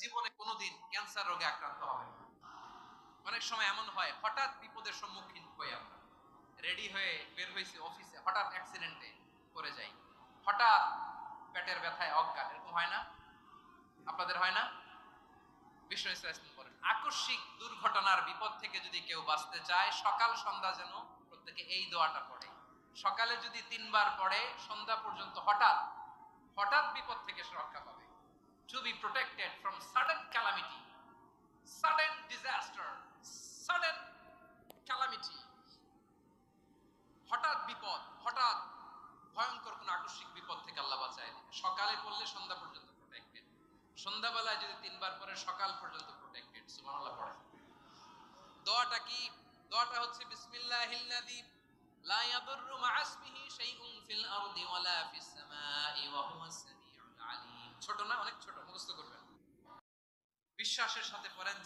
জীবনে কোনোদিন ক্যান্সার রোগে আক্রান্ত হবেন না। অনেক সময় এমন হয়, হঠাৎ বিপদের সম্মুখীন হয়ে আমরা রেডি হয়ে বের হয়েছি অফিসে, হঠাৎ অ্যাক্সিডেন্টে পড়ে যাই, হঠাৎ পেটের ব্যথায় অজ্ঞান, এরকম হয় না? আপনাদের হয় না? বিষ্ণু ইসলাম বলেন, আকস্মিক দুর্ঘটনার বিপদ থেকে যদি কেউ বাঁচতে চায়, সকাল সন্ধ্যা যেন প্রত্যেকে এই দোয়াটা পড়ে। সকালে যদি 3 বার পড়ে, সন্ধ্যা পর্যন্ত হঠাৎ হঠাৎ বিপদ থেকে সে রক্ষা পাবে। To be protected from sudden calamity, sudden disaster, sudden calamity, হঠাৎ বিপদ, হঠাৎ ভয়ঙ্কর কোন আকস্মিক বিপদ থেকে আল্লাহ বাঁচায় দিবে। সকালে পড়লে সন্ধ্যা পর্যন্ত প্রোটেক্টেড, সন্ধ্যাবেলায় যদি 3 বার পরে সকাল পর্যন্ত প্রোটেক্টেড। সুবহানাল্লাহ পড়ে। দোয়াটা কি? দোয়াটা হচ্ছে বিসমিল্লাহিল্লাযী লা ইয়াদুররু মা ইসমিহি শাইউন ফিল আরদি ওয়ালা ফিস সামাই ওয়া হুয়াস সামিউল আলীম। ছোট না? অনেক ছোট, মুখস্থ করবেন। বিশ্বাসের সাথে পড়েন।